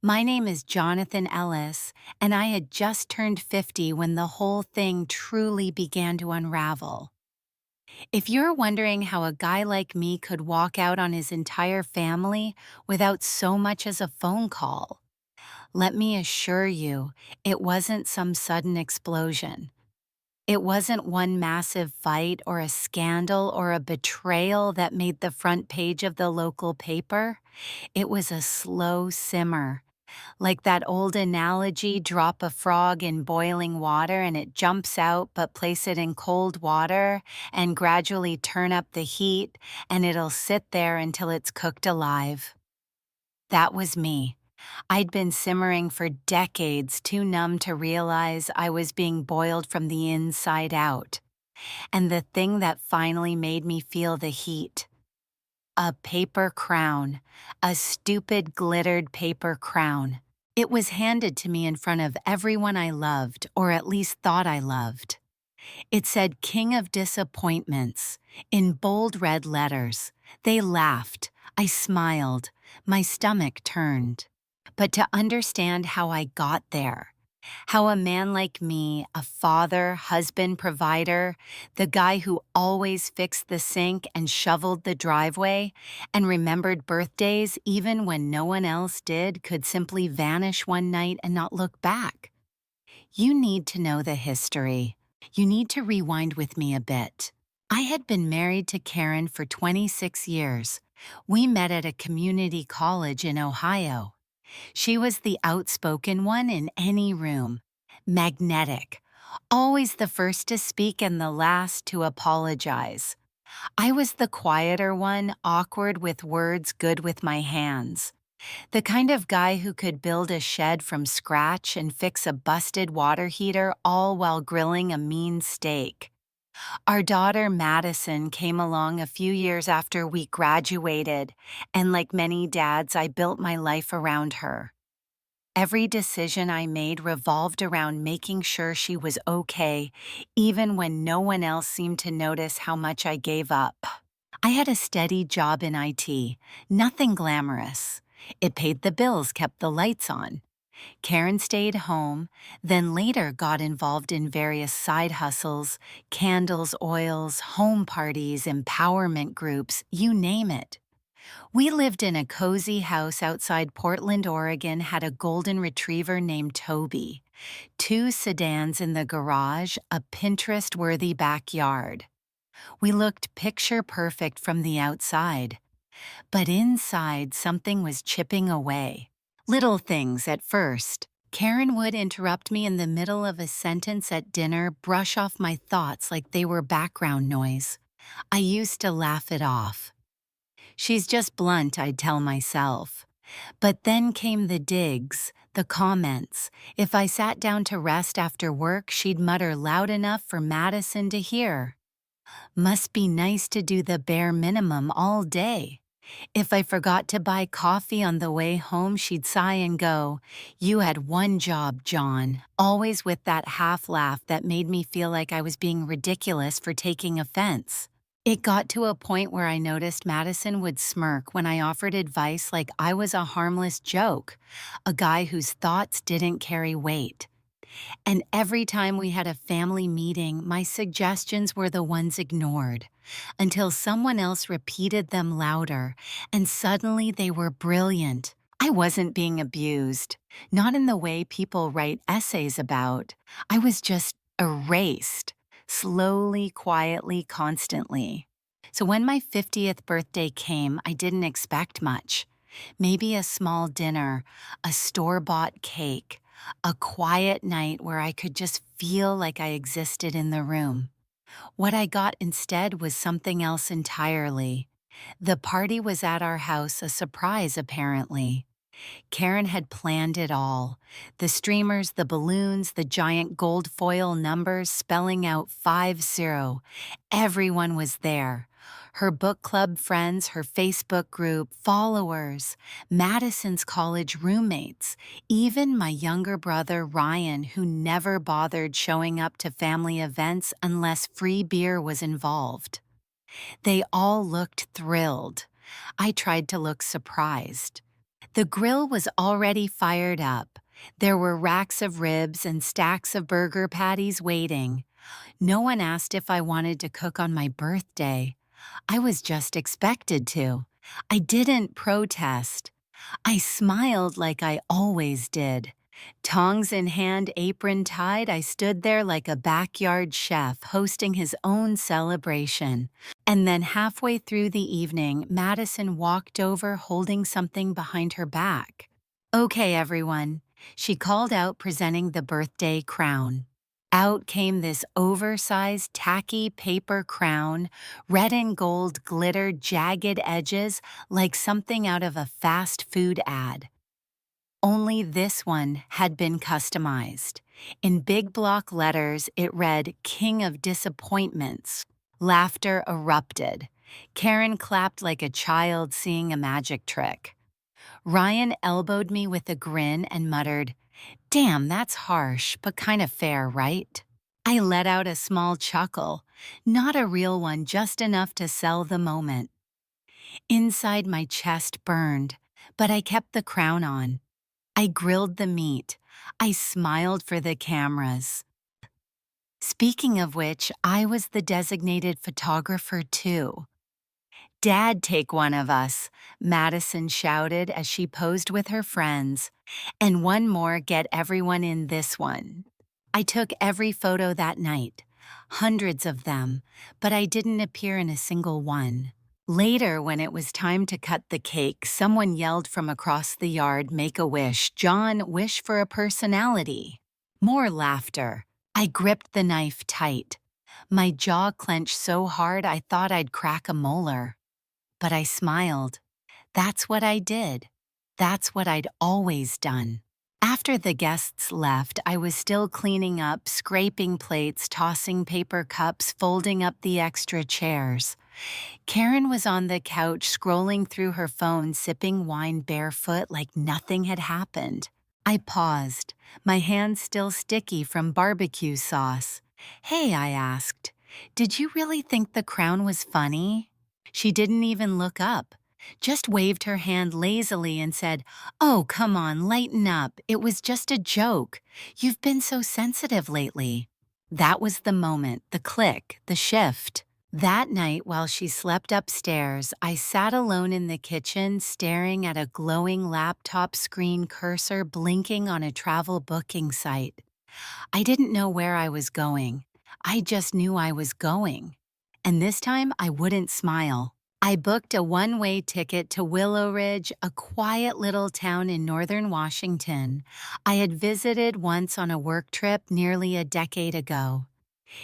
My name is Jonathan Ellis, and I had just turned 50 when the whole thing truly began to unravel. If you're wondering how a guy like me could walk out on his entire family without so much as a phone call, let me assure you, it wasn't some sudden explosion. It wasn't one massive fight or a scandal or a betrayal that made the front page of the local paper. It was a slow simmer. Like that old analogy, drop a frog in boiling water and it jumps out, but place it in cold water and gradually turn up the heat, and it'll sit there until it's cooked alive. That was me. I'd been simmering for decades, too numb to realize I was being boiled from the inside out. And the thing that finally made me feel the heat: a paper crown, a stupid glittered paper crown. It was handed to me in front of everyone I loved, or at least thought I loved. It said King of Disappointments in bold red letters. They laughed. I smiled. My stomach turned. But to understand how I got there, how a man like me, a father, husband, provider, the guy who always fixed the sink and shoveled the driveway and remembered birthdays even when no one else did, could simply vanish one night and not look back. You need to know the history. You need to rewind with me a bit. I had been married to Karen for 26 years. We met at a community college in Ohio. She was the outspoken one in any room, magnetic, always the first to speak and the last to apologize. I was the quieter one, awkward with words, good with my hands. The kind of guy who could build a shed from scratch and fix a busted water heater all while grilling a mean steak. Our daughter Madison came along a few years after we graduated, and like many dads, I built my life around her. Every decision I made revolved around making sure she was okay, even when no one else seemed to notice how much I gave up. I had a steady job in IT, nothing glamorous. It paid the bills, kept the lights on. Karen stayed home, then later got involved in various side hustles: candles, oils, home parties, empowerment groups, you name it. We lived in a cozy house outside Portland, Oregon, had a golden retriever named Toby, two sedans in the garage, a Pinterest-worthy backyard. We looked picture perfect from the outside, but inside something was chipping away. Little things at first. Karen would interrupt me in the middle of a sentence at dinner, brush off my thoughts like they were background noise. I used to laugh it off. She's just blunt, I'd tell myself. But then came the digs, the comments. If I sat down to rest after work, she'd mutter loud enough for Madison to hear. Must be nice to do the bare minimum all day. If I forgot to buy coffee on the way home, she'd sigh and go, "You had one job, John," always with that half laugh that made me feel like I was being ridiculous for taking offense. It got to a point where I noticed Madison would smirk when I offered advice like I was a harmless joke, a guy whose thoughts didn't carry weight. And every time we had a family meeting, my suggestions were the ones ignored, until someone else repeated them louder, and suddenly they were brilliant. I wasn't being abused, not in the way people write essays about. I was just erased, slowly, quietly, constantly. So when my 50th birthday came, I didn't expect much. Maybe a small dinner, a store-bought cake, a quiet night where I could just feel like I existed in the room. What I got instead was something else entirely. The party was at our house, a surprise apparently. Karen had planned it all. The streamers, the balloons, the giant gold foil numbers spelling out 50. Everyone was there. Her book club friends, her Facebook group, followers, Madison's college roommates, even my younger brother Ryan, who never bothered showing up to family events unless free beer was involved. They all looked thrilled. I tried to look surprised. The grill was already fired up. There were racks of ribs and stacks of burger patties waiting. No one asked if I wanted to cook on my birthday. I was just expected to. I didn't protest. I smiled like I always did. Tongs in hand, apron tied, I stood there like a backyard chef hosting his own celebration. And then halfway through the evening, Madison walked over holding something behind her back. "Okay, everyone," she called out, presenting the birthday crown. Out came this oversized, tacky paper crown, red and gold glittered jagged edges like something out of a fast food ad. Only this one had been customized. In big block letters, it read, "King of Disappointments." Laughter erupted. Karen clapped like a child seeing a magic trick. Ryan elbowed me with a grin and muttered, "Damn, that's harsh, but kind of fair, right?" I let out a small chuckle, not a real one, just enough to sell the moment. Inside my chest burned, but I kept the crown on. I grilled the meat. I smiled for the cameras. Speaking of which, I was the designated photographer too. "Dad, take one of us," Madison shouted as she posed with her friends. "And one more, get everyone in this one." I took every photo that night, hundreds of them, but I didn't appear in a single one. Later, when it was time to cut the cake, someone yelled from across the yard, "Make a wish, John, wish for a personality." More laughter. I gripped the knife tight. My jaw clenched so hard I thought I'd crack a molar. But I smiled. That's what I did. That's what I'd always done. After the guests left, I was still cleaning up, scraping plates, tossing paper cups, folding up the extra chairs. Karen was on the couch scrolling through her phone, sipping wine barefoot like nothing had happened. I paused, my hands still sticky from barbecue sauce. "Hey," I asked, "did you really think the crown was funny?" She didn't even look up, just waved her hand lazily and said, "Oh, come on, lighten up. It was just a joke. You've been so sensitive lately." That was the moment, the click, the shift. That night, while she slept upstairs, I sat alone in the kitchen staring at a glowing laptop screen cursor blinking on a travel booking site. I didn't know where I was going. I just knew I was going. And this time, I wouldn't smile. I booked a one-way ticket to Willow Ridge, a quiet little town in northern Washington. I had visited once on a work trip nearly a decade ago.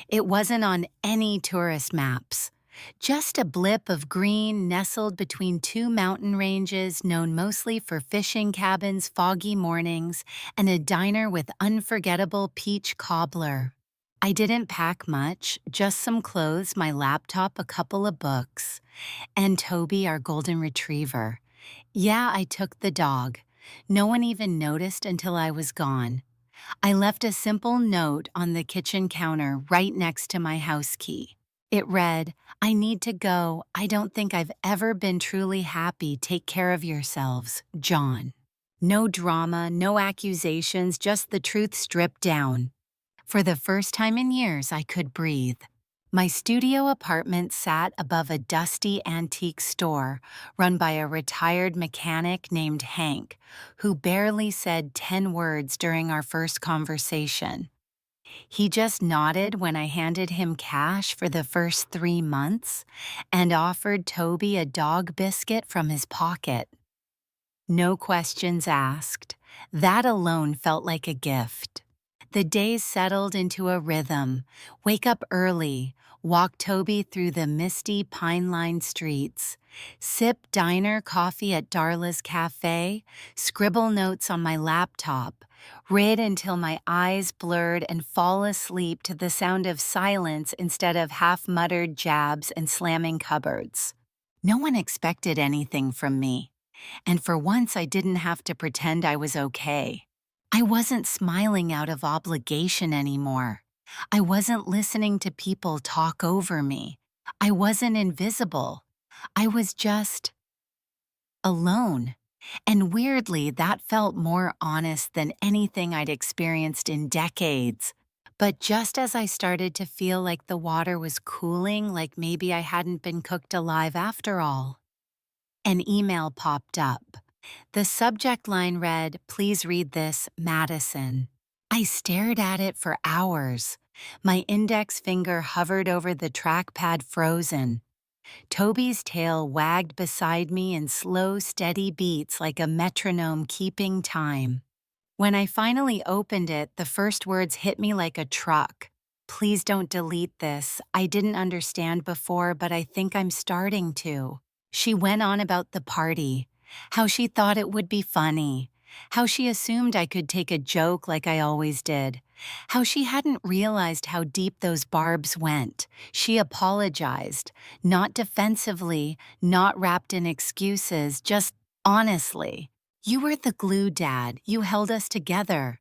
It wasn't on any tourist maps. Just a blip of green nestled between two mountain ranges known mostly for fishing cabins, foggy mornings, and a diner with unforgettable peach cobbler. I didn't pack much, just some clothes, my laptop, a couple of books, and Toby, our golden retriever. Yeah, I took the dog. No one even noticed until I was gone. I left a simple note on the kitchen counter right next to my house key. It read, "I need to go. I don't think I've ever been truly happy. Take care of yourselves, John." No drama, no accusations, just the truth stripped down. For the first time in years, I could breathe. My studio apartment sat above a dusty antique store run by a retired mechanic named Hank, who barely said 10 words during our first conversation. He just nodded when I handed him cash for the first 3 months and offered Toby a dog biscuit from his pocket. No questions asked. That alone felt like a gift. The days settled into a rhythm. Wake up early, walk Toby through the misty pine-lined streets, sip diner coffee at Darla's Cafe, scribble notes on my laptop, read until my eyes blurred and fall asleep to the sound of silence instead of half-muttered jabs and slamming cupboards. No one expected anything from me, and for once I didn't have to pretend I was okay. I wasn't smiling out of obligation anymore. I wasn't listening to people talk over me. I wasn't invisible. I was just alone. And weirdly, that felt more honest than anything I'd experienced in decades. But just as I started to feel like the water was cooling, like maybe I hadn't been cooked alive after all, an email popped up. The subject line read, "Please read this, Madison." I stared at it for hours. My index finger hovered over the trackpad frozen. Toby's tail wagged beside me in slow, steady beats like a metronome keeping time. When I finally opened it, the first words hit me like a truck. "Please don't delete this. I didn't understand before, but I think I'm starting to." She went on about the party, how she thought it would be funny, how she assumed I could take a joke like I always did, how she hadn't realized how deep those barbs went. She apologized, not defensively, not wrapped in excuses, just honestly. "You were the glue, Dad. You held us together.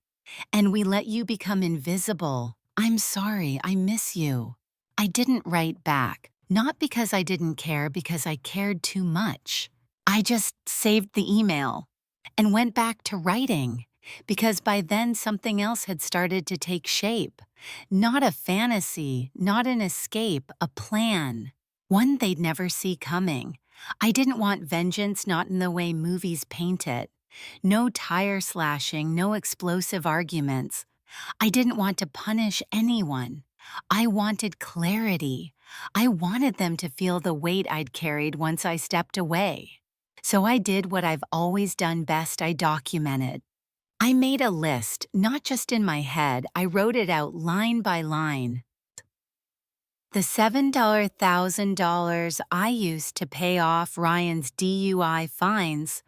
And we let you become invisible. I'm sorry, I miss you." I didn't write back, not because I didn't care, because I cared too much. I just saved the email and went back to writing, because by then something else had started to take shape. Not a fantasy, not an escape, a plan. One they'd never see coming. I didn't want vengeance, not in the way movies paint it. No tire slashing, no explosive arguments. I didn't want to punish anyone. I wanted clarity. I wanted them to feel the weight I'd carried once I stepped away. So I did what I've always done best. I documented. I made a list, not just in my head, I wrote it out line by line. The $7,000 I used to pay off Ryan's DUI fines,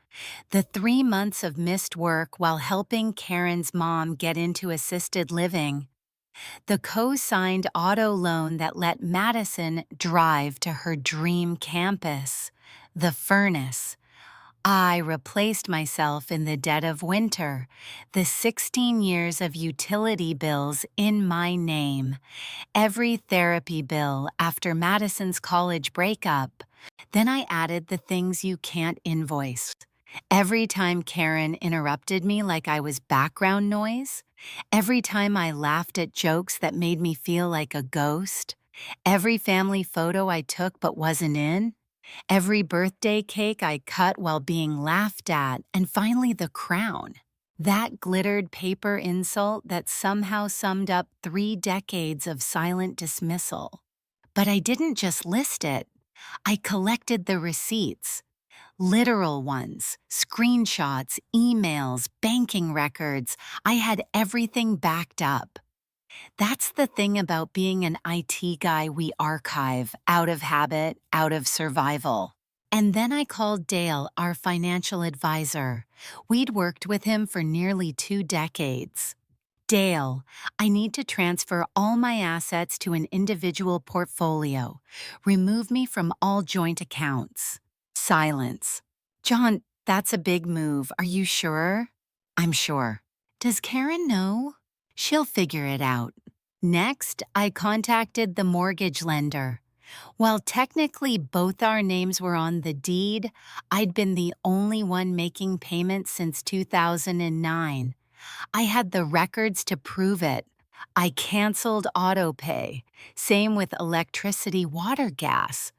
the 3 months of missed work while helping Karen's mom get into assisted living, the co-signed auto loan that let Madison drive to her dream campus, the furnace. I replaced myself in the dead of winter, the 16 years of utility bills in my name, every therapy bill after Madison's college breakup. Then I added the things you can't invoice. Every time Karen interrupted me like I was background noise, every time I laughed at jokes that made me feel like a ghost, every family photo I took but wasn't in, every birthday cake I cut while being laughed at, and finally the crown. That glittered paper insult that somehow summed up 3 decades of silent dismissal. But I didn't just list it. I collected the receipts. Literal ones, screenshots, emails, banking records. I had everything backed up. That's the thing about being an IT guy, we archive, out of habit, out of survival. And then I called Dale, our financial advisor. We'd worked with him for nearly 2 decades. "Dale, I need to transfer all my assets to an individual portfolio. Remove me from all joint accounts." Silence. "John, that's a big move. Are you sure?" "I'm sure." "Does Karen know?" "She'll figure it out." Next, I contacted the mortgage lender. While technically both our names were on the deed, I'd been the only one making payments since 2009. I had the records to prove it. I canceled autopay. Same with electricity, water, gas.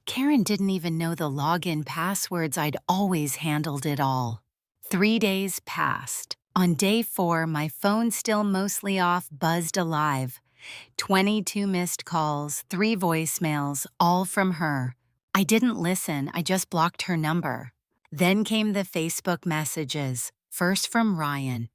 Karen didn't even know the login passwords. I'd always handled it all. 3 days passed. On day 4, my phone still mostly off, buzzed alive. 22 missed calls, 3 voicemails, all from her. I didn't listen, I just blocked her number. Then came the Facebook messages, first from Ryan.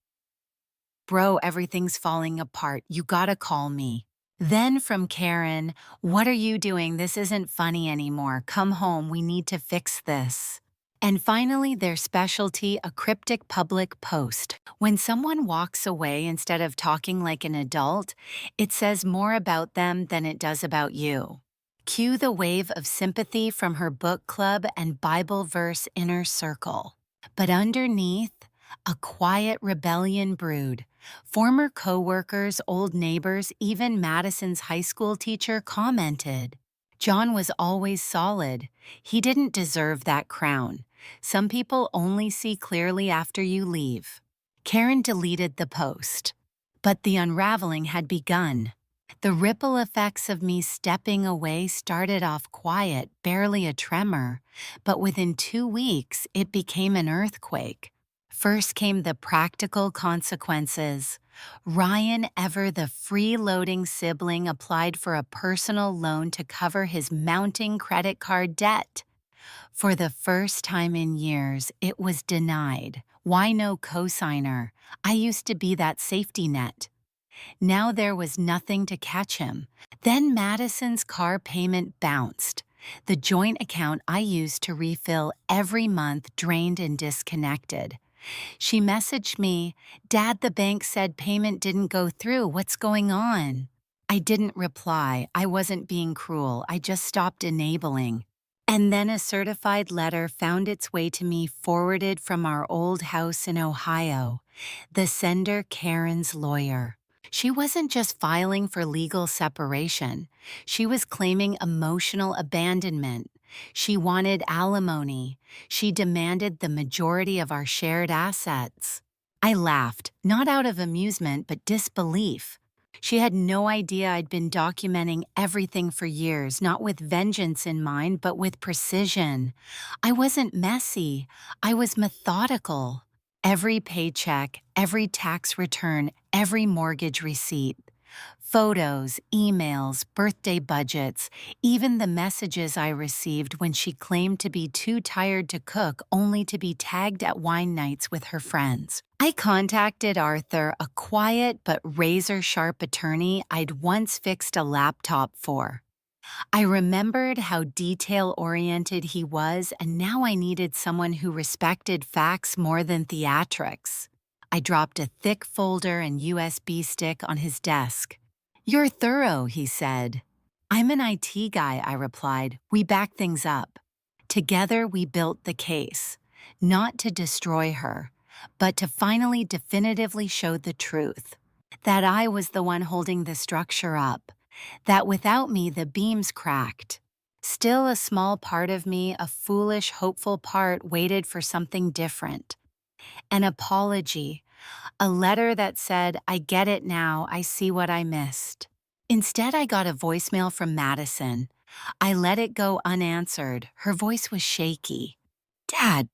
"Bro, everything's falling apart. You gotta call me." Then from Karen, "What are you doing? This isn't funny anymore. Come home, we need to fix this." And finally, their specialty, a cryptic public post. When someone walks away instead of talking like an adult, it says more about them than it does about you. Cue the wave of sympathy from her book club and Bible verse inner circle. But underneath, a quiet rebellion brewed. Former co-workers, old neighbors, even Madison's high school teacher commented. John was always solid. He didn't deserve that crown. Some people only see clearly after you leave. Karen deleted the post. But the unraveling had begun. The ripple effects of me stepping away started off quiet, barely a tremor, but within 2 weeks it became an earthquake. First came the practical consequences. Ryan, ever the freeloading sibling, applied for a personal loan to cover his mounting credit card debt. For the first time in years, it was denied. Why no cosigner? I used to be that safety net. Now there was nothing to catch him. Then Madison's car payment bounced. The joint account I used to refill every month drained and disconnected. She messaged me, "Dad, the bank said payment didn't go through. What's going on?" I didn't reply. I wasn't being cruel. I just stopped enabling. And then a certified letter found its way to me, forwarded from our old house in Ohio. The sender, Karen's lawyer. She wasn't just filing for legal separation. She was claiming emotional abandonment. She wanted alimony. She demanded the majority of our shared assets. I laughed, not out of amusement, but disbelief. She had no idea I'd been documenting everything for years, not with vengeance in mind, but with precision. I wasn't messy. I was methodical. Every paycheck, every tax return, every mortgage receipt. Photos, emails, birthday budgets, even the messages I received when she claimed to be too tired to cook only to be tagged at wine nights with her friends. I contacted Arthur, a quiet but razor-sharp attorney I'd once fixed a laptop for. I remembered how detail-oriented he was, and now I needed someone who respected facts more than theatrics. I dropped a thick folder and USB stick on his desk. "You're thorough," he said. "I'm an IT guy," I replied. "We back things up." Together we built the case, not to destroy her, but to finally definitively show the truth. That I was the one holding the structure up. That without me the beams cracked. Still a small part of me, a foolish, hopeful part, waited for something different. An apology. A letter that said, "I get it now, I see what I missed." Instead, I got a voicemail from Madison. I let it go unanswered. Her voice was shaky. "Dad,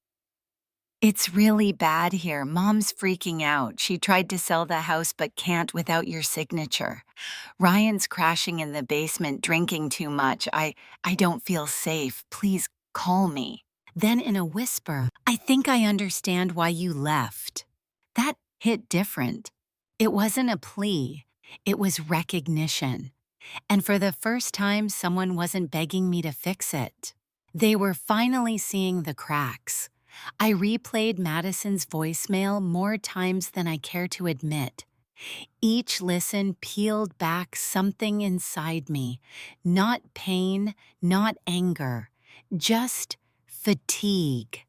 it's really bad here. Mom's freaking out. She tried to sell the house but can't without your signature. Ryan's crashing in the basement, drinking too much. I don't feel safe. Please call me." Then in a whisper, "I think I understand why you left." That hit different. It wasn't a plea. It was recognition. And for the first time, someone wasn't begging me to fix it. They were finally seeing the cracks. I replayed Madison's voicemail more times than I care to admit. Each listen peeled back something inside me. Not pain, not anger, just fatigue.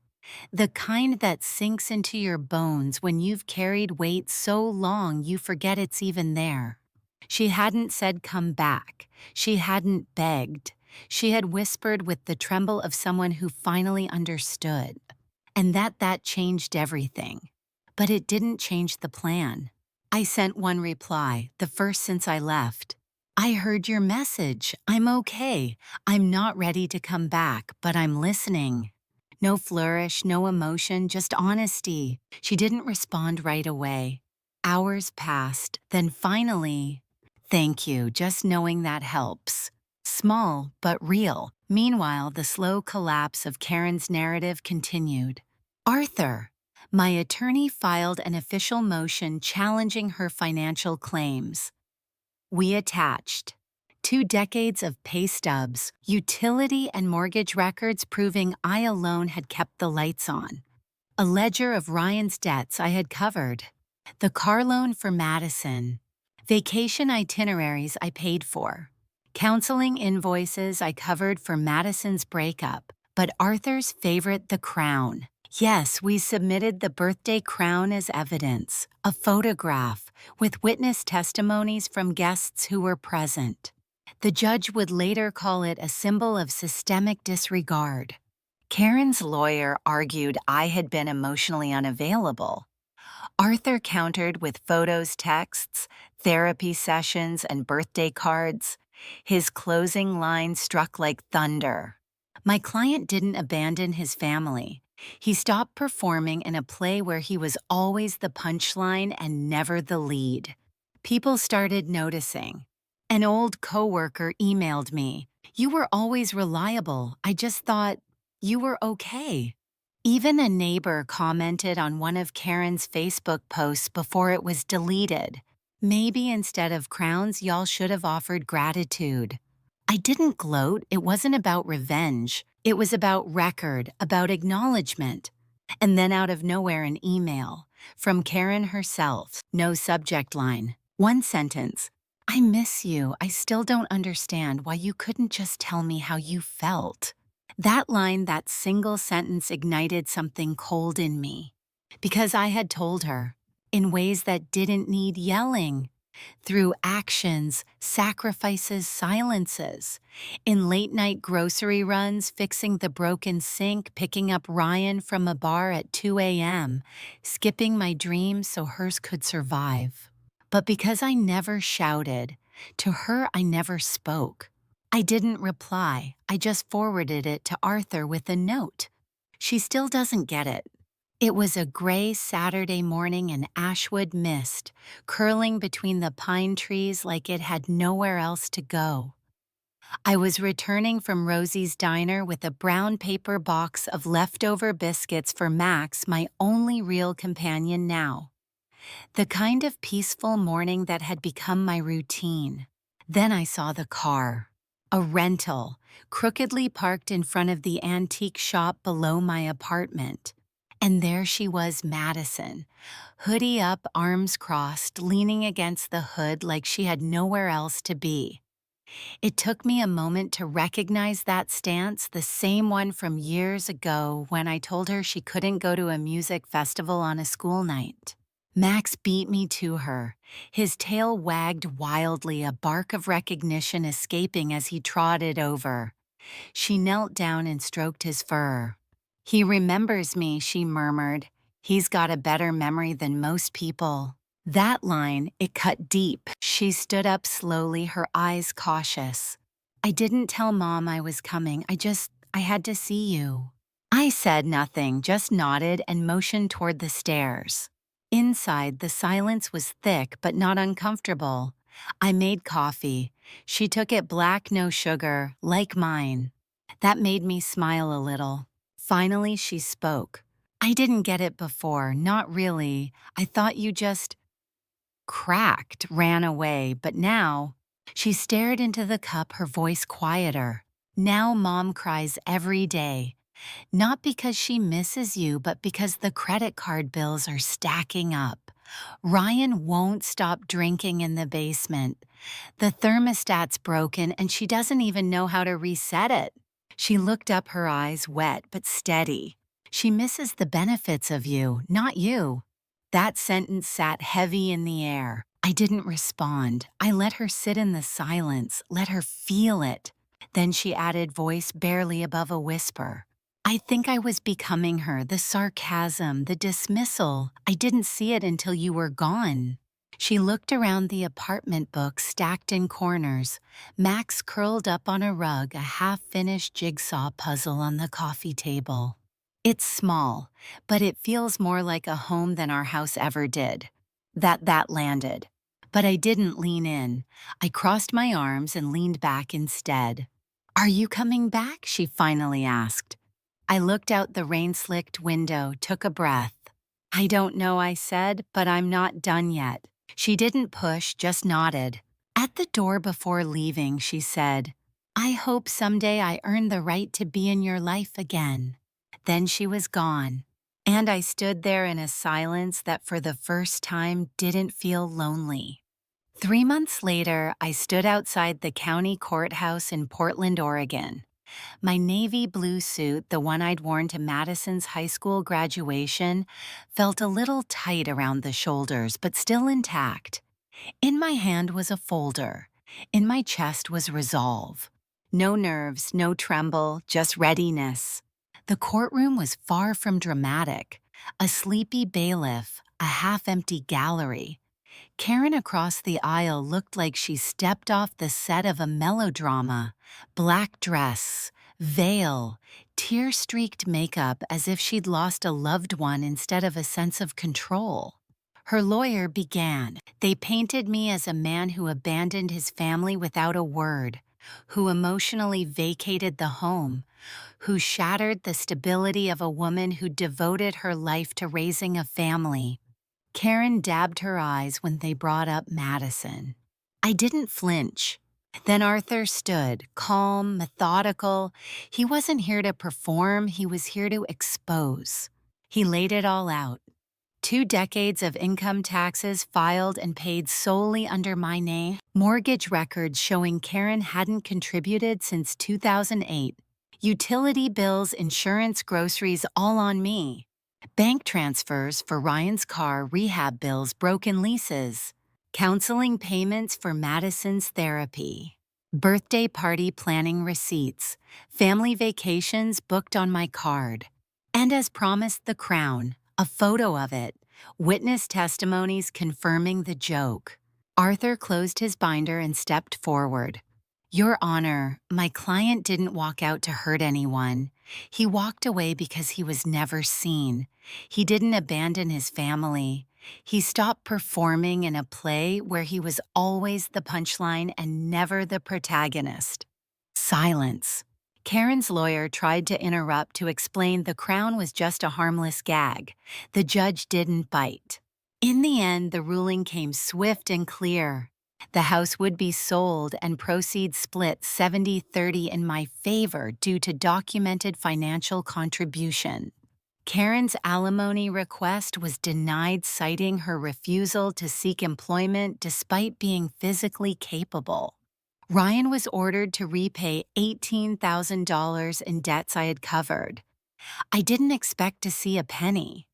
The kind that sinks into your bones when you've carried weight so long you forget it's even there. She hadn't said come back. She hadn't begged. She had whispered with the tremble of someone who finally understood. And that changed everything. But it didn't change the plan. I sent one reply, the first since I left. "I heard your message. I'm okay. I'm not ready to come back, but I'm listening." No flourish, no emotion, just honesty. She didn't respond right away. Hours passed, then finally, "Thank you, just knowing that helps." Small, but real. Meanwhile, the slow collapse of Karen's narrative continued. Arthur. My attorney filed an official motion challenging her financial claims. We attached 2 decades of pay stubs, utility and mortgage records proving I alone had kept the lights on. A ledger of Ryan's debts I had covered. The car loan for Madison. Vacation itineraries I paid for. Counseling invoices I covered for Madison's breakup. But Arthur's favorite, the crown. Yes, we submitted the birthday crown as evidence, a photograph, with witness testimonies from guests who were present. The judge would later call it a symbol of systemic disregard. Karen's lawyer argued I had been emotionally unavailable. Arthur countered with photos, texts, therapy sessions, and birthday cards. His closing line struck like thunder. My client didn't abandon his family. He stopped performing in a play where he was always the punchline and never the lead. People started noticing. An old coworker emailed me, "You were always reliable. I just thought you were okay." Even a neighbor commented on one of Karen's Facebook posts before it was deleted. "Maybe instead of crowns, y'all should have offered gratitude." I didn't gloat. It wasn't about revenge. It was about record, about acknowledgement. And then out of nowhere, an email from Karen herself. No subject line. One sentence. "I miss you. I still don't understand why you couldn't just tell me how you felt." That line, that single sentence ignited something cold in me. Because I had told her, in ways that didn't need yelling. Through actions, sacrifices, silences. In late-night grocery runs, fixing the broken sink, picking up Ryan from a bar at 2 a.m., skipping my dreams so hers could survive. But because I never shouted, to her I never spoke. I didn't reply, I just forwarded it to Arthur with a note. She still doesn't get it. It was a gray Saturday morning in Ashwood mist, curling between the pine trees like it had nowhere else to go. I was returning from Rosie's diner with a brown paper box of leftover biscuits for Max, my only real companion now. The kind of peaceful morning that had become my routine. Then I saw the car. A rental, crookedly parked in front of the antique shop below my apartment. And there she was, Madison, hoodie up, arms crossed, leaning against the hood like she had nowhere else to be. It took me a moment to recognize that stance, the same one from years ago when I told her she couldn't go to a music festival on a school night. Max beat me to her. His tail wagged wildly, a bark of recognition escaping as he trotted over. She knelt down and stroked his fur. "He remembers me," she murmured. "He's got a better memory than most people." That line, it cut deep. She stood up slowly, her eyes cautious. "I didn't tell Mom I was coming. I had to see you." I said nothing, just nodded and motioned toward the stairs. Inside, the silence was thick but not uncomfortable. I made coffee. She took it black, no sugar, like mine. That made me smile a little. Finally, she spoke. "I didn't get it before, not really. I thought you just cracked, ran away, but now..." She stared into the cup, her voice quieter. "Now Mom cries every day. Not because she misses you, but because the credit card bills are stacking up. Ryan won't stop drinking in the basement. The thermostat's broken and she doesn't even know how to reset it." She looked up, her eyes wet but steady. "She misses the benefits of you, not you." That sentence sat heavy in the air. I didn't respond. I let her sit in the silence, let her feel it. Then she added, voice barely above a whisper. "I think I was becoming her, the sarcasm, the dismissal. I didn't see it until you were gone." She looked around the apartment, books stacked in corners, Max curled up on a rug, a half-finished jigsaw puzzle on the coffee table. "It's small, but it feels more like a home than our house ever did." That landed. But I didn't lean in. I crossed my arms and leaned back instead. "Are you coming back?" she finally asked. I looked out the rain-slicked window, took a breath. "I don't know," I said, "but I'm not done yet." She didn't push, just nodded. At the door before leaving, she said, "I hope someday I earn the right to be in your life again." Then she was gone. And I stood there in a silence that for the first time didn't feel lonely. 3 months later, I stood outside the county courthouse in Portland, Oregon. My navy blue suit, the one I'd worn to Madison's high school graduation, felt a little tight around the shoulders, but still intact. In my hand was a folder. In my chest was resolve. No nerves, no tremble, just readiness. The courtroom was far from dramatic. A sleepy bailiff, a half-empty gallery. Karen across the aisle looked like she stepped off the set of a melodrama. Black dress, veil, tear-streaked makeup as if she'd lost a loved one instead of a sense of control. Her lawyer began. They painted me as a man who abandoned his family without a word, who emotionally vacated the home, who shattered the stability of a woman who devoted her life to raising a family. Karen dabbed her eyes when they brought up Madison. I didn't flinch. Then Arthur stood, calm, methodical. He wasn't here to perform, he was here to expose. He laid it all out. 2 decades of income taxes filed and paid solely under my name, mortgage records showing Karen hadn't contributed since 2008, utility bills, insurance, groceries, all on me. Bank transfers for Ryan's car, rehab bills, broken leases, counseling payments for Madison's therapy, birthday party planning receipts, family vacations booked on my card. And as promised, the crown, a photo of it, witness testimonies confirming the joke. Arthur closed his binder and stepped forward. Your Honor, my client didn't walk out to hurt anyone. He walked away because he was never seen. He didn't abandon his family. He stopped performing in a play where he was always the punchline and never the protagonist. Silence. Karen's lawyer tried to interrupt to explain the crown was just a harmless gag. The judge didn't bite. In the end, the ruling came swift and clear. The house would be sold and proceeds split 70-30 in my favor due to documented financial contribution. Karen's alimony request was denied, citing her refusal to seek employment despite being physically capable. Ryan was ordered to repay $18,000 in debts I had covered. I didn't expect to see a penny.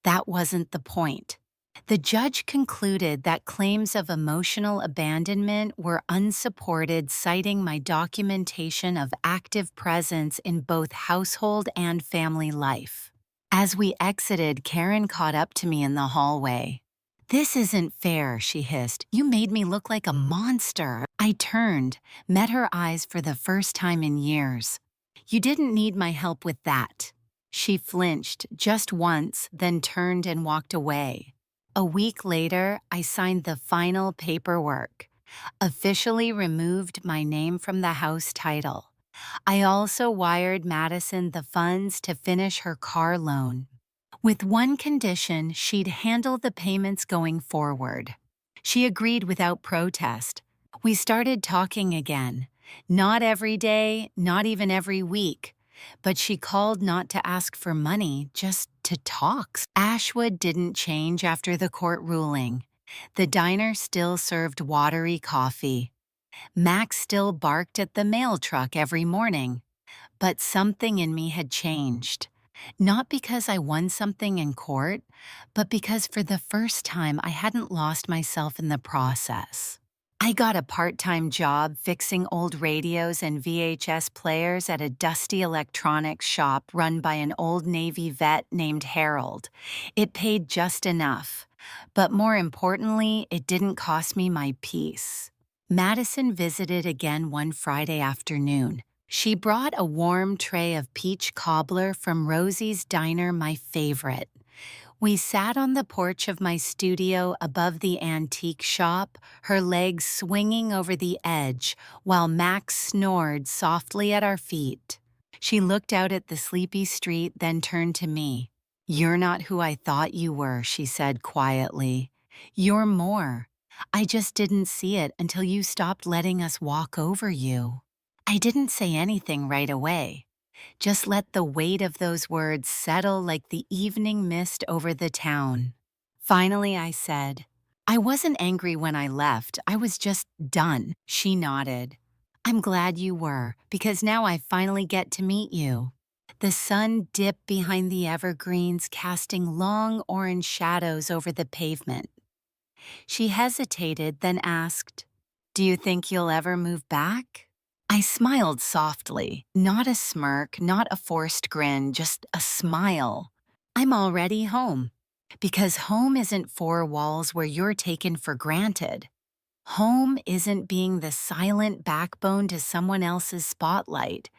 That wasn't the point. The judge concluded that claims of emotional abandonment were unsupported, citing my documentation of active presence in both household and family life. As we exited, Karen caught up to me in the hallway. This isn't fair, she hissed. You made me look like a monster. I turned, met her eyes for the first time in years. You didn't need my help with that. She flinched just once, then turned and walked away. A week later, I signed the final paperwork, officially removed my name from the house title. I also wired Madison the funds to finish her car loan. With one condition, she'd handle the payments going forward. She agreed without protest. We started talking again. Not every day, not even every week. But she called not to ask for money, just to talk. Ashwood didn't change after the court ruling. The diner still served watery coffee. Max still barked at the mail truck every morning. But something in me had changed. Not because I won something in court, but because for the first time I hadn't lost myself in the process. I got a part-time job fixing old radios and VHS players at a dusty electronics shop run by an old Navy vet named Harold. It paid just enough, but more importantly, it didn't cost me my peace. Madison visited again one Friday afternoon. She brought a warm tray of peach cobbler from Rosie's Diner, my favorite. We sat on the porch of my studio above the antique shop, her legs swinging over the edge, while Max snored softly at our feet. She looked out at the sleepy street, then turned to me. You're not who I thought you were, she said quietly. You're more. I just didn't see it until you stopped letting us walk over you. I didn't say anything right away. Just let the weight of those words settle like the evening mist over the town. Finally, I said, I wasn't angry when I left. I was just done. She nodded. I'm glad you were, because now I finally get to meet you. The sun dipped behind the evergreens, casting long orange shadows over the pavement. She hesitated, then asked, Do you think you'll ever move back? I smiled softly, not a smirk, not a forced grin, just a smile. I'm already home. Because home isn't four walls where you're taken for granted. Home isn't being the silent backbone to someone else's spotlight.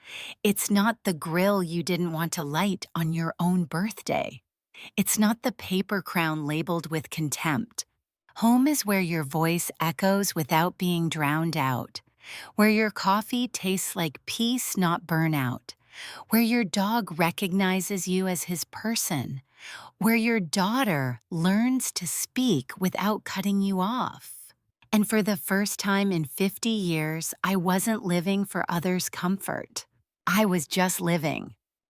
It's not the grill you didn't want to light on your own birthday. It's not the paper crown labeled with contempt. Home is where your voice echoes without being drowned out, where your coffee tastes like peace, not burnout, where your dog recognizes you as his person, where your daughter learns to speak without cutting you off. And for the first time in 50 years, I wasn't living for others' comfort. I was just living.